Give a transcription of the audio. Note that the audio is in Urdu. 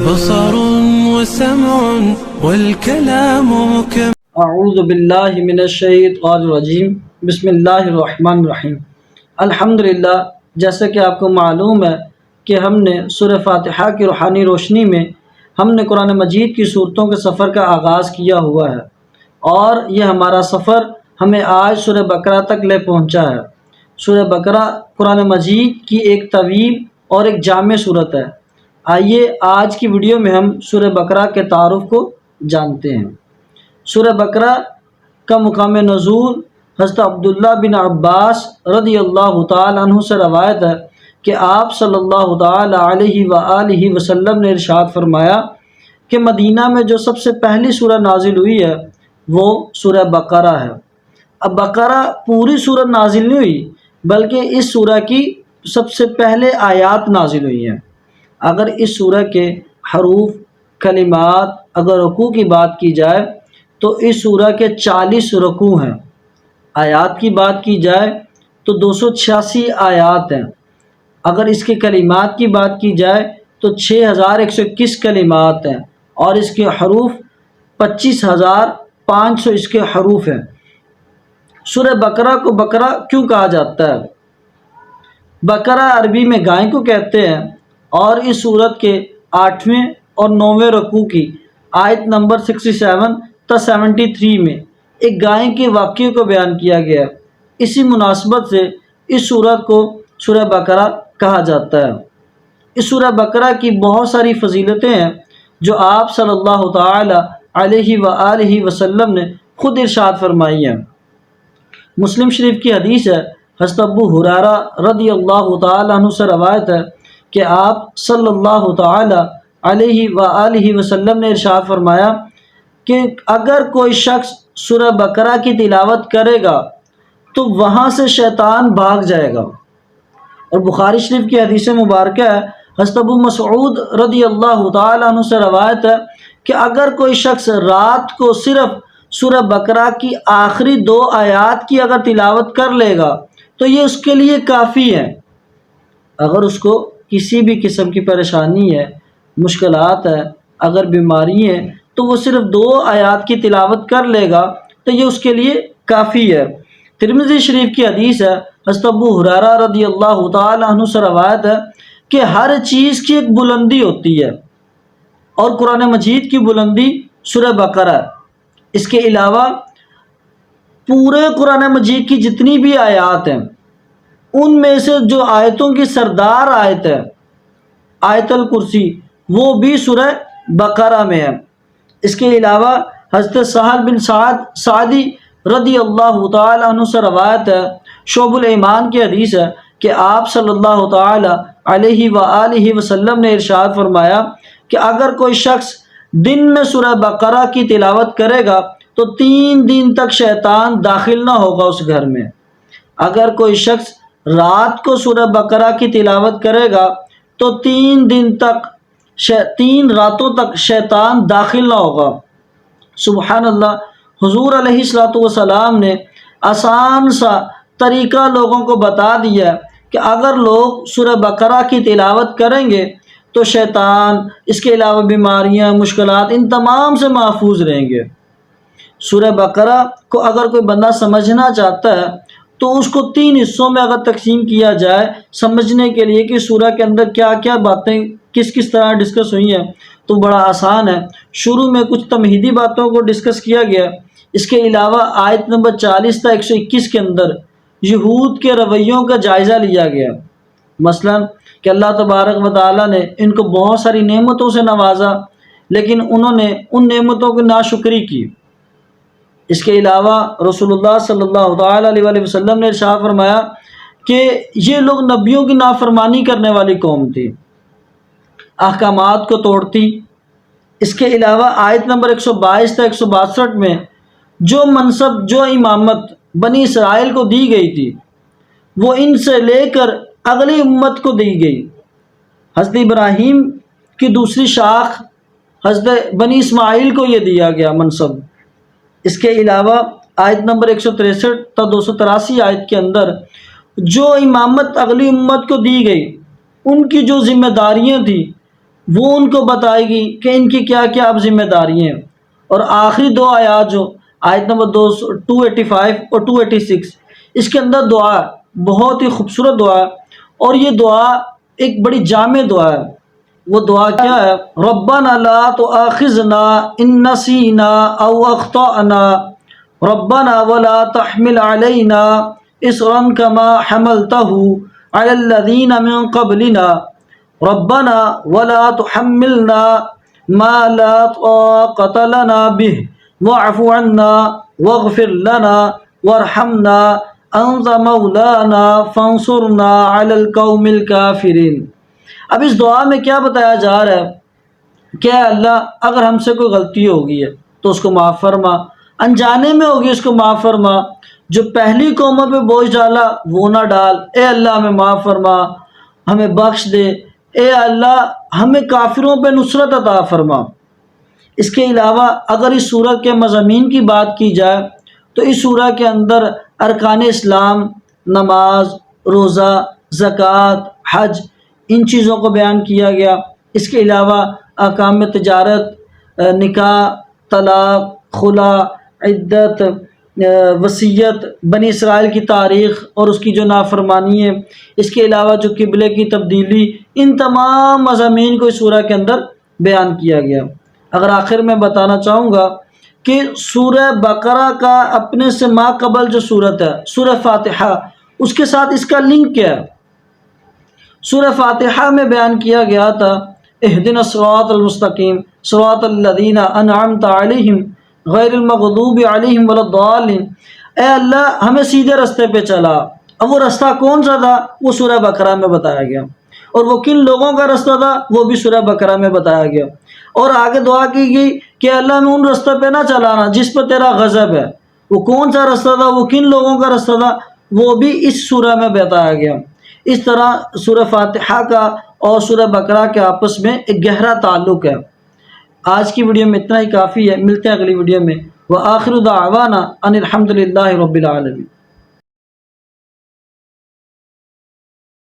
بصر وسمع والكلام اعوذ باللہ من الشیطان الرجیم بسم اللہ الرحمن الرحیم۔ الحمدللہ، جیسا کہ آپ کو معلوم ہے کہ ہم نے سورہ فاتحہ کی روحانی روشنی میں ہم نے قرآن مجید کی صورتوں کے سفر کا آغاز کیا ہوا ہے، اور یہ ہمارا سفر ہمیں آج سورہ بقرہ تک لے پہنچا ہے۔ سورہ بقرہ قرآن مجید کی ایک طویل اور ایک جامع صورت ہے۔ آئیے آج کی ویڈیو میں ہم سورہ بقرہ کے تعارف کو جانتے ہیں۔ سورہ بقرہ کا مقام نزول حضرت عبداللہ بن عباس رضی اللہ تعالی عنہ سے روایت ہے کہ آپ صلی اللہ تعالی علیہ وآلہ وسلم نے ارشاد فرمایا کہ مدینہ میں جو سب سے پہلی سورہ نازل ہوئی ہے وہ سورہ بقرہ ہے۔ اب بقرہ پوری سورہ نازل نہیں ہوئی، بلکہ اس سورہ کی سب سے پہلے آیات نازل ہوئی ہیں۔ اگر اس سورہ کے حروف، کلمات، اگر رکوع کی بات کی جائے تو اس سورہ کے 40 رکوع ہیں۔ آیات کی بات کی جائے تو 286 آیات ہیں۔ اگر اس کے کلمات کی بات کی جائے تو 6121 کلمات ہیں، اور اس کے حروف 25500 اس کے حروف ہیں۔ سورہ بقرہ کو بقرہ کیوں کہا جاتا ہے؟ بقرہ عربی میں گائے کو کہتے ہیں، اور اس سورت کے 8ویں اور 9ویں رکوع کی آیت نمبر 67 تا 73 میں ایک گائے کے واقعے کو بیان کیا گیا ہے۔ اسی مناسبت سے اس سورت کو سورہ بقرہ کہا جاتا ہے۔ اس سورہ بقرہ کی بہت ساری فضیلتیں ہیں جو آپ صلی اللہ تعالی علیہ وآلہ وسلم نے خود ارشاد فرمائی ہیں۔ مسلم شریف کی حدیث ہے، حضرت ابو ہریرہ رضی اللہ تعالی عنہ سے روایت ہے کہ آپ صلی اللہ تعالی علیہ وآلہ وسلم نے ارشاد فرمایا کہ اگر کوئی شخص سورہ بقرہ کی تلاوت کرے گا تو وہاں سے شیطان بھاگ جائے گا۔ اور بخاری شریف کی حدیث مبارکہ ہے، حضرت ابو مسعود رضی اللہ تعالی عنہ سے روایت ہے کہ اگر کوئی شخص رات کو صرف سورہ بقرہ کی آخری 2 آیات کی اگر تلاوت کر لے گا تو یہ اس کے لیے کافی ہے۔ اگر اس کو کسی بھی قسم کی پریشانی ہے، مشکلات ہے، اگر بیماری ہے، تو وہ صرف 2 آیات کی تلاوت کر لے گا تو یہ اس کے لیے کافی ہے۔ ترمذی شریف کی حدیث ہے، حضرت ابو ہریرہ رضی اللہ تعالی عنہ سے روایت ہے کہ ہر چیز کی ایک بلندی ہوتی ہے، اور قرآن مجید کی بلندی سورہ بقرہ ہے۔ اس کے علاوہ پورے قرآن مجید کی جتنی بھی آیات ہیں ان میں سے جو آیتوں کی سردار آیت ہے آیت الکرسی، وہ بھی سورہ بقرہ میں ہے۔ اس کے علاوہ حضرت سہل بن سعدی رضی اللہ تعالی عنہ سے روایت ہے، شعب الایمان کی حدیث ہے کہ آپ صلی اللہ تعالی علیہ وآلہ وسلم نے ارشاد فرمایا کہ اگر کوئی شخص دن میں سورہ بقرہ کی تلاوت کرے گا تو 3 دن تک شیطان داخل نہ ہوگا اس گھر میں۔ اگر کوئی شخص رات کو سورہ بقرہ کی تلاوت کرے گا تو 3 راتوں تک شیطان داخل نہ ہوگا۔ سبحان اللہ، حضور علیہ الصلوۃ والسلام نے آسان سا طریقہ لوگوں کو بتا دیا کہ اگر لوگ سورہ بقرہ کی تلاوت کریں گے تو شیطان، اس کے علاوہ بیماریاں، مشکلات، ان تمام سے محفوظ رہیں گے۔ سورہ بقرہ کو اگر کوئی بندہ سمجھنا چاہتا ہے تو اس کو 3 حصوں میں اگر تقسیم کیا جائے سمجھنے کے لیے کہ سورہ کے اندر کیا کیا باتیں کس طرح ڈسکس ہوئی ہیں، تو بڑا آسان ہے۔ شروع میں کچھ تمہیدی باتوں کو ڈسکس کیا گیا، اس کے علاوہ آیت نمبر 40 تا 121 کے اندر یہود کے رویوں کا جائزہ لیا گیا، مثلا کہ اللہ تبارک و تعالیٰ نے ان کو بہت ساری نعمتوں سے نوازا لیکن انہوں نے ان نعمتوں کی ناشکری کی۔ اس کے علاوہ رسول اللہ صلی اللہ تعالی علیہ وسلم نے ارشاد فرمایا کہ یہ لوگ نبیوں کی نافرمانی کرنے والی قوم تھی، احکامات کو توڑتی۔ اس کے علاوہ آیت نمبر 122 تا 162 میں جو منصب، جو امامت بنی اسرائیل کو دی گئی تھی وہ ان سے لے کر اگلی امت کو دی گئی۔ حضرت ابراہیم کی دوسری شاخ حضرت بنی اسماعیل کو یہ دیا گیا منصب۔ اس کے علاوہ آیت نمبر 163 تا 283 آیت کے اندر جو امامت اگلی امت کو دی گئی، ان کی جو ذمہ داریاں تھیں وہ ان کو بتائے گی کہ ان کی کیا کیا اب ذمہ داری ہیں۔ اور آخری دو آیات جو آیت نمبر 285 اور 286، اس کے اندر دعا ہے، بہت ہی خوبصورت دعا ہے، اور یہ دعا ایک بڑی جامع دعا ہے۔ وہ دعا کیا ہے؟ ربنا لا تؤاخذنا ان نسینا او اخطأنا ربنا ولا تحمل علینا اصرا كما حملته على الذين من قبلنا ربنا ولا تحملنا ما لا طاقة لنا به واعف عنا واغفر لنا وارحمنا انت مولانا فانصرنا على القوم الكافرين۔ اب اس دعا میں کیا بتایا جا رہا ہے کہ اے اللہ اگر ہم سے کوئی غلطی ہوگی ہے تو اس کو معاف فرما، انجانے میں ہوگی اس کو معاف فرما، جو پہلی قوموں پہ بوجھ ڈالا وہ نہ ڈال، اے اللہ ہمیں معاف فرما، ہمیں بخش دے، اے اللہ ہمیں کافروں پہ نصرت عطا فرما۔ اس کے علاوہ اگر اس سورت کے مضامین کی بات کی جائے تو اس سورہ کے اندر ارکان اسلام، نماز، روزہ، زکوٰۃ، حج، ان چیزوں کو بیان کیا گیا۔ اس کے علاوہ احکام تجارت، نکاح، طلاق، خلا، عدت، وصیت، بنی اسرائیل کی تاریخ اور اس کی جو نافرمانی ہے، اس کے علاوہ جو قبلے کی تبدیلی، ان تمام مضامین کو اس سورہ کے اندر بیان کیا گیا۔ اگر آخر میں بتانا چاہوں گا کہ سورہ بقرہ کا اپنے سے ما قبل جو سورت ہے سورہ فاتحہ، اس کے ساتھ اس کا لنک کیا ہے؟ سورہ فاتحہ میں بیان کیا گیا تھا اہدنا الصراط المستقیم صراط الذین انعمت علیہم غیر المغضوب علیہم ولا الضالین، اے اللہ ہمیں سیدھے رستے پہ چلا۔ اب وہ رستہ کون سا تھا؟ وہ سورہ بقرہ میں بتایا گیا، اور وہ کن لوگوں کا رستہ تھا وہ بھی سورہ بقرہ میں بتایا گیا، اور آگے دعا کی گئی کہ اللہ ہمیں ان رستہ پہ نہ چلانا جس پہ تیرا غضب ہے۔ وہ کون سا رستہ تھا، وہ کن لوگوں کا رستہ تھا، وہ بھی اس سورہ میں بتایا گیا۔ اس طرح سورہ فاتحہ کا اور سورہ بقرہ کے آپس میں ایک گہرا تعلق ہے۔ آج کی ویڈیو میں اتنا ہی کافی ہے، ملتے ہیں اگلی ویڈیو میں۔ وآخر دعوانا ان الحمد للہ رب العالمین۔